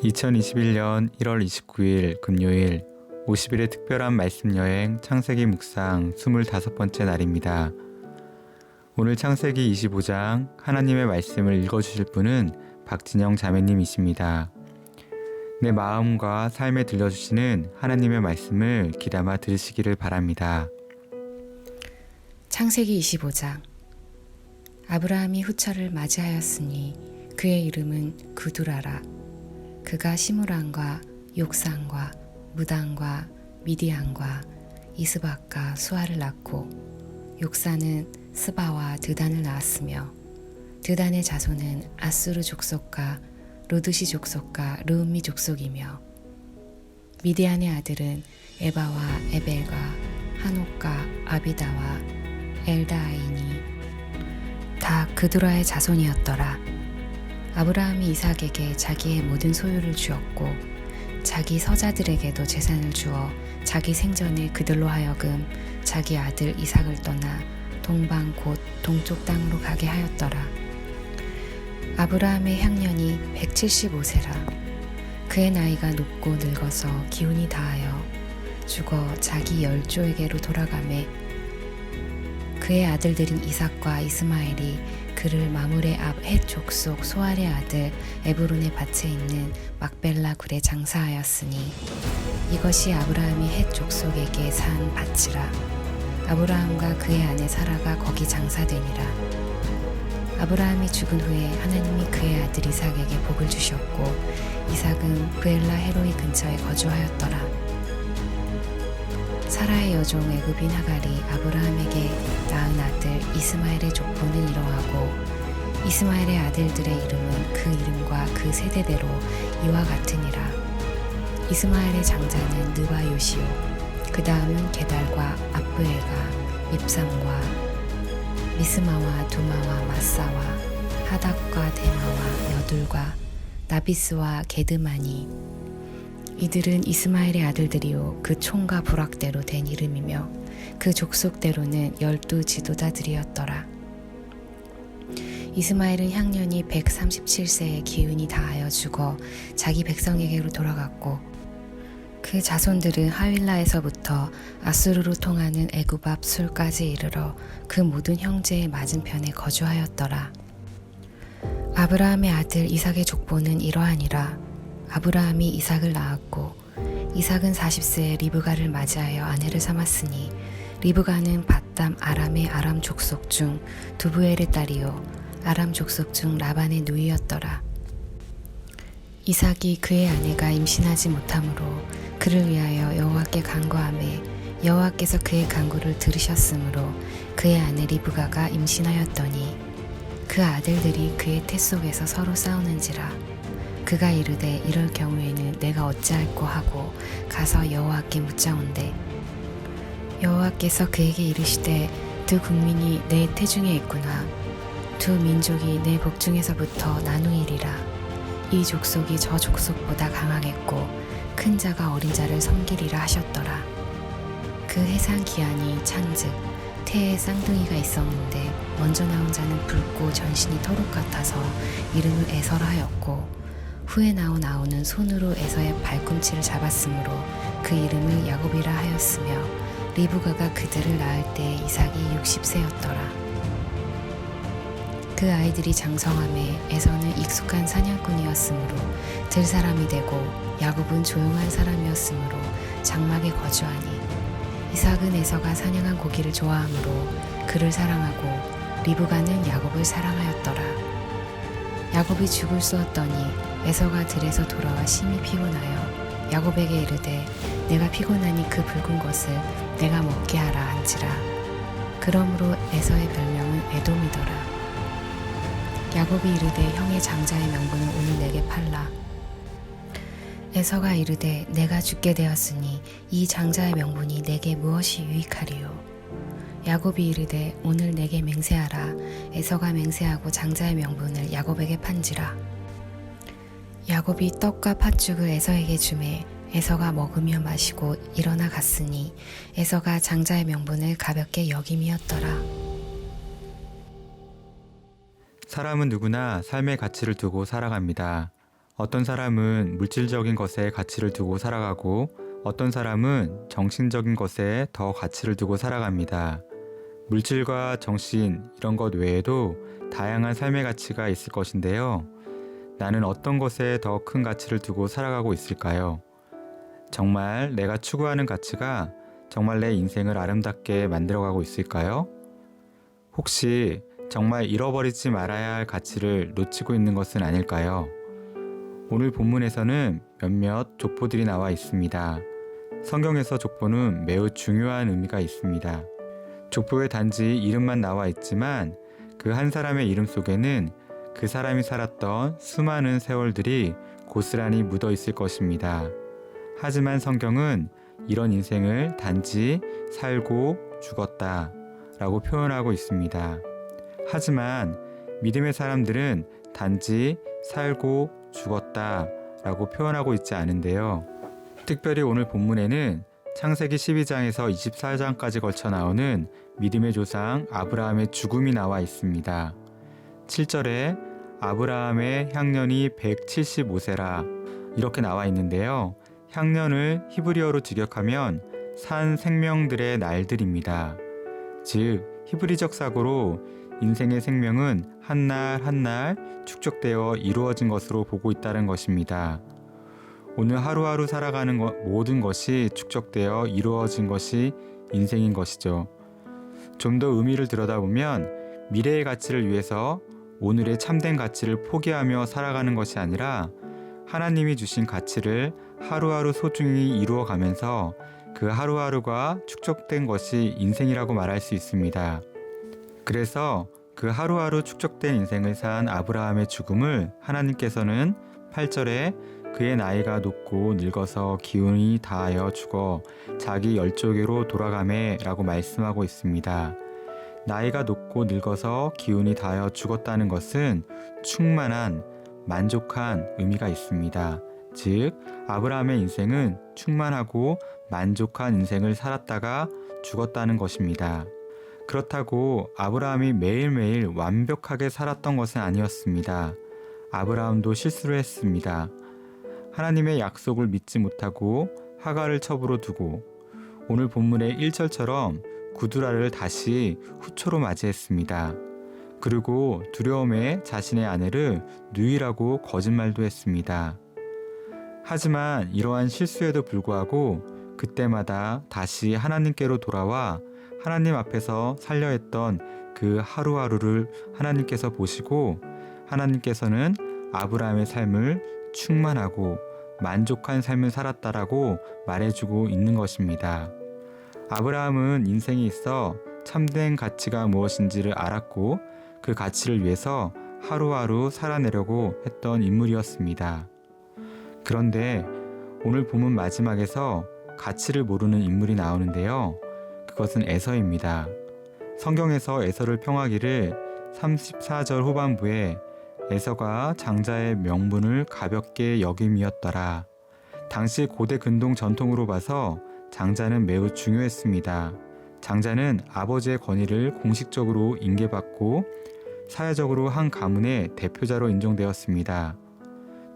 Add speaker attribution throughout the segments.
Speaker 1: 2021년 1월 29일 금요일 50일의 특별한 말씀 여행 창세기 묵상 25번째 날입니다. 오늘 창세기 25장 하나님의 말씀을 읽어주실 분은 박진영 자매님이십니다. 내 마음과 삶에 들려주시는 하나님의 말씀을 귀담아 들으시기를 바랍니다.
Speaker 2: 창세기 25장. 아브라함이 후처를 맞이하였으니 그의 이름은 구두라라. 그가 시므란과 욕산과 무단과 미디안과 이스박과 수아를 낳고, 욕산은 스바와 드단을 낳았으며, 드단의 자손은 아수르 족속과 로드시 족속과 르음미 족속이며, 미디안의 아들은 에바와 에벨과 한옥과 아비다와 엘다아이니 다 그두라의 자손이었더라. 아브라함이 이삭에게 자기의 모든 소유를 주었고, 자기 서자들에게도 재산을 주어 자기 생전에 그들로 하여금 자기 아들 이삭을 떠나 동방 곧 동쪽 땅으로 가게 하였더라. 아브라함의 향년이 175세라. 그의 나이가 높고 늙어서 기운이 다하여 죽어 자기 열조에게로 돌아가매, 그의 아들들인 이삭과 이스마엘이 그를 마므레 앞 헷 족속 소알의 아들 에브론의 밭에 있는 막벨라 굴에 장사하였으니, 이것이 아브라함이 헷 족속에게 산 밭이라. 아브라함과 그의 아내 사라가 거기 장사되니라. 아브라함이 죽은 후에 하나님이 그의 아들 이삭에게 복을 주셨고, 이삭은 브엘라 헤로이 근처에 거주하였더라. 사라의 여종 애굽인 하갈이 아브라함에게 낳은 아들 이스마엘의 족보는 이러하고, 이스마엘의 아들들의 이름은 그 이름과 그 세대대로 이와 같으니라. 이스마엘의 장자는 느바 요시오, 그 다음은 게달과 압브엘과 밉삼과 미스마와 두마와 마사와 하닥과 데마와 여둘과 나비스와 게드마니. 이들은 이스마엘의 아들들이요 그 총과 부락대로 된 이름이며, 그 족속대로는 12 지도자들이었더라. 이스마엘은 향년이 137세에 기운이 다하여 죽어 자기 백성에게로 돌아갔고, 그 자손들은 하윌라에서부터 아수르로 통하는 애굽 앞 술까지 이르러 그 모든 형제의 맞은편에 거주하였더라. 아브라함의 아들 이삭의 족보는 이러하니라. 아브라함이 이삭을 낳았고, 이삭은 40세에 리브가를 맞이하여 아내를 삼았으니, 리브가는 밧담 아람의 아람 족속 중 두부엘의 딸이요 아람 족속 중 라반의 누이였더라. 이삭이 그의 아내가 임신하지 못하므로 그를 위하여 여호와께 간구하매, 여호와께서 그의 간구를 들으셨으므로 그의 아내 리브가가 임신하였더니, 그 아들들이 그의 태 속에서 서로 싸우는지라. 그가 이르되 이럴 경우에는 내가 어찌할꼬 하고 가서 여호와께 묻자온대, 여호와께서 그에게 이르시되 두 국민이 내 태중에 있구나. 두 민족이 내 복중에서부터 나누이리라. 이 족속이 저 족속보다 강하겠고 큰 자가 어린 자를 섬기리라 하셨더라. 그 해상 기한이 찬즉 태에 쌍둥이가 있었는데, 먼저 나온 자는 붉고 전신이 토록 같아서 이름을 에서라 하였고, 후에 나온 아우는 손으로 에서의 발꿈치를 잡았으므로 그 이름을 야곱이라 하였으며, 리브가가 그들을 낳을 때 이삭이 60세였더라. 그 아이들이 장성함에 에서는 익숙한 사냥꾼이었으므로 들 사람이 되고, 야곱은 조용한 사람이었으므로 장막에 거주하니, 이삭은 에서가 사냥한 고기를 좋아하므로 그를 사랑하고, 리브가는 야곱을 사랑하였더라. 야곱이 죽을 쏘았더니 에서가 들에서 돌아와 심히 피곤하여 야곱에게 이르되 내가 피곤하니 그 붉은 것을 내가 먹게 하라 한지라. 그러므로 에서의 별명은 에돔이더라. 야곱이 이르되 형의 장자의 명분을 오늘 내게 팔라. 에서가 이르되 내가 죽게 되었으니 이 장자의 명분이 내게 무엇이 유익하리요. 야곱이 이르되 오늘 내게 맹세하라. 에서가 맹세하고 장자의 명분을 야곱에게 판지라. 야곱이 떡과 팥죽을 에서에게 주매 에서가 먹으며 마시고 일어나 갔으니, 에서가 장자의 명분을 가볍게 여김이었더라.
Speaker 1: 사람은 누구나 삶의 가치를 두고 살아갑니다. 어떤 사람은 물질적인 것에 가치를 두고 살아가고 어떤 사람은 정신적인 것에 더 가치를 두고 살아갑니다. 물질과 정신 이런 것 외에도 다양한 삶의 가치가 있을 것인데요. 나는 어떤 것에 더 큰 가치를 두고 살아가고 있을까요? 정말 내가 추구하는 가치가 정말 내 인생을 아름답게 만들어가고 있을까요? 혹시 정말 잃어버리지 말아야 할 가치를 놓치고 있는 것은 아닐까요? 오늘 본문에서는 몇몇 족보들이 나와 있습니다. 성경에서 족보는 매우 중요한 의미가 있습니다. 족보에 단지 이름만 나와 있지만 그 한 사람의 이름 속에는 그 사람이 살았던 수많은 세월들이 고스란히 묻어 있을 것입니다. 하지만 성경은 이런 인생을 단지 살고 죽었다 라고 표현하고 있습니다. 하지만 믿음의 사람들은 단지 살고 죽었다 라고 표현하고 있지 않은데요. 특별히 오늘 본문에는 창세기 12장에서 24장까지 걸쳐 나오는 믿음의 조상 아브라함의 죽음이 나와 있습니다. 7절에 아브라함의 향년이 175세라 이렇게 나와 있는데요. 향년을 히브리어로 직역하면 산 생명들의 날들입니다. 즉 히브리적 사고로 인생의 생명은 한 날 한 날 축적되어 이루어진 것으로 보고 있다는 것입니다. 오늘 하루하루 살아가는 모든 것이 축적되어 이루어진 것이 인생인 것이죠. 좀 더 의미를 들여다보면 미래의 가치를 위해서 오늘의 참된 가치를 포기하며 살아가는 것이 아니라 하나님이 주신 가치를 하루하루 소중히 이루어가면서 그 하루하루가 축적된 것이 인생이라고 말할 수 있습니다. 그래서 그 하루하루 축적된 인생을 산 아브라함의 죽음을 하나님께서는 8절에 그의 나이가 높고 늙어서 기운이 다하여 죽어 자기 열조계로 돌아가매 라고 말씀하고 있습니다. 나이가 높고 늙어서 기운이 다하여 죽었다는 것은 충만한, 만족한 의미가 있습니다. 즉, 아브라함의 인생은 충만하고 만족한 인생을 살았다가 죽었다는 것입니다. 그렇다고 아브라함이 매일매일 완벽하게 살았던 것은 아니었습니다. 아브라함도 실수를 했습니다. 하나님의 약속을 믿지 못하고 하갈을 첩으로 두고 오늘 본문의 1절처럼 구두라를 다시 후초로 맞이했습니다. 그리고 두려움에 자신의 아내를 누이라고 거짓말도 했습니다. 하지만 이러한 실수에도 불구하고 그때마다 다시 하나님께로 돌아와 하나님 앞에서 살려 했던 그 하루하루를 하나님께서 보시고 하나님께서는 아브라함의 삶을 충만하고 만족한 삶을 살았다라고 말해주고 있는 것입니다. 아브라함은 인생에 있어 참된 가치가 무엇인지를 알았고 그 가치를 위해서 하루하루 살아내려고 했던 인물이었습니다. 그런데 오늘 본문 마지막에서 가치를 모르는 인물이 나오는데요. 그것은 에서입니다. 성경에서 에서를 평하기를 34절 후반부에 에서가 장자의 명분을 가볍게 여김이었더라. 당시 고대 근동 전통으로 봐서 장자는 매우 중요했습니다. 장자는 아버지의 권위를 공식적으로 인계받고 사회적으로 한 가문의 대표자로 인정되었습니다.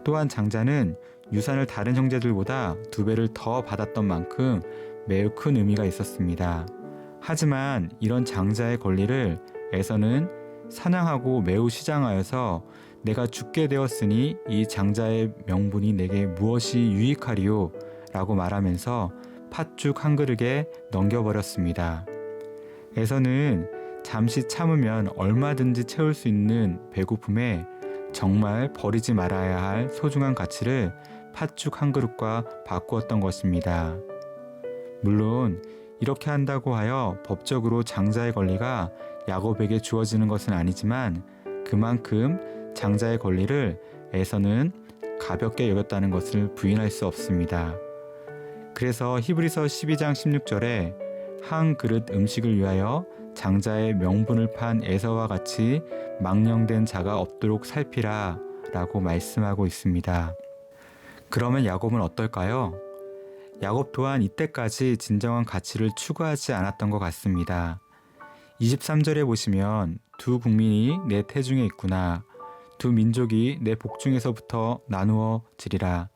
Speaker 1: 또한 장자는 유산을 다른 형제들보다 2배를 더 받았던 만큼 매우 큰 의미가 있었습니다. 하지만 이런 장자의 권리를 에서는 사냥하고 매우 시장하여서 내가 죽게 되었으니 이 장자의 명분이 내게 무엇이 유익하리요? 라고 말하면서 팥죽 한 그릇에 넘겨버렸습니다. 에서는 잠시 참으면 얼마든지 채울 수 있는 배고픔에 정말 버리지 말아야 할 소중한 가치를 팥죽 한 그릇과 바꾸었던 것입니다. 물론 이렇게 한다고 하여 법적으로 장자의 권리가 야곱에게 주어지는 것은 아니지만 그만큼 장자의 권리를 에서는 가볍게 여겼다는 것을 부인할 수 없습니다. 그래서 히브리서 12장 16절에 한 그릇 음식을 위하여 장자의 명분을 판 에서와 같이 망령된 자가 없도록 살피라 라고 말씀하고 있습니다. 그러면 야곱은 어떨까요? 야곱 또한 이때까지 진정한 가치를 추구하지 않았던 것 같습니다. 23절에 보시면 두 국민이 내 태중에 있구나. 두 민족이 내 복중에서부터 나누어지리라.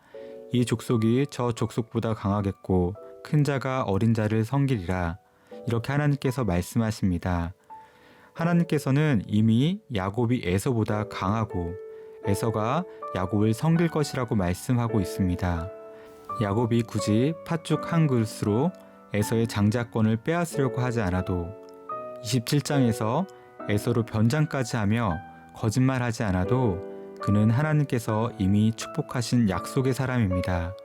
Speaker 1: 이 족속이 저 족속보다 강하겠고 큰 자가 어린 자를 섬기리라. 이렇게 하나님께서 말씀하십니다. 하나님께서는 이미 야곱이 에서보다 강하고 에서가 야곱을 섬길 것이라고 말씀하고 있습니다. 야곱이 굳이 팥죽 한 그릇으로 에서의 장자권을 빼앗으려고 하지 않아도 27장에서 에서로 변장까지 하며 거짓말하지 않아도 그는 하나님께서 이미 축복하신 약속의 사람입니다.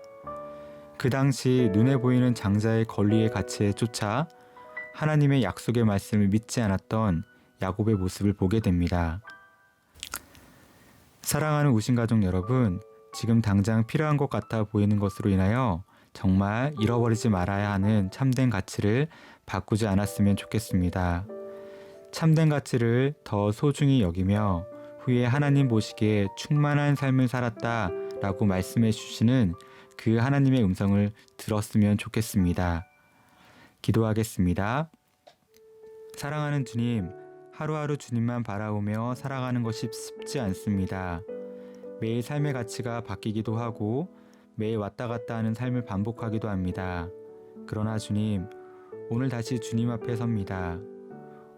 Speaker 1: 그 당시 눈에 보이는 장자의 권리의 가치에 쫓아 하나님의 약속의 말씀을 믿지 않았던 야곱의 모습을 보게 됩니다. 사랑하는 우신가족 여러분, 지금 당장 필요한 것 같아 보이는 것으로 인하여 정말 잃어버리지 말아야 하는 참된 가치를 바꾸지 않았으면 좋겠습니다. 참된 가치를 더 소중히 여기며 후에 하나님 보시기에 충만한 삶을 살았다 라고 말씀해 주시는 그 하나님의 음성을 들었으면 좋겠습니다. 기도하겠습니다. 사랑하는 주님, 하루하루 주님만 바라보며 살아가는 것이 쉽지 않습니다. 매일 삶의 가치가 바뀌기도 하고 매일 왔다 갔다 하는 삶을 반복하기도 합니다. 그러나 주님, 오늘 다시 주님 앞에 섭니다.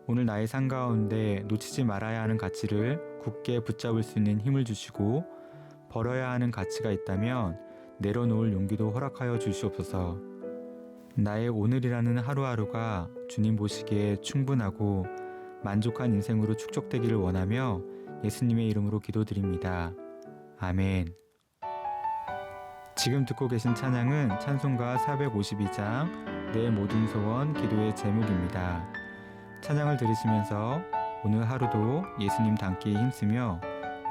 Speaker 1: 오늘 나의 삶 가운데 놓치지 말아야 하는 가치를 굳게 붙잡을 수 있는 힘을 주시고 버려야 하는 가치가 있다면 내려놓을 용기도 허락하여 주시옵소서. 나의 오늘이라는 하루하루가 주님 보시기에 충분하고 만족한 인생으로 축적되기를 원하며 예수님의 이름으로 기도드립니다. 아멘. 지금 듣고 계신 찬양은 찬송가 452장 내 모든 소원 기도의 제목입니다. 찬양을 들으시면서 오늘 하루도 예수님 닮기에 힘쓰며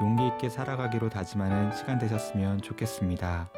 Speaker 1: 용기 있게 살아가기로 다짐하는 시간 되셨으면 좋겠습니다.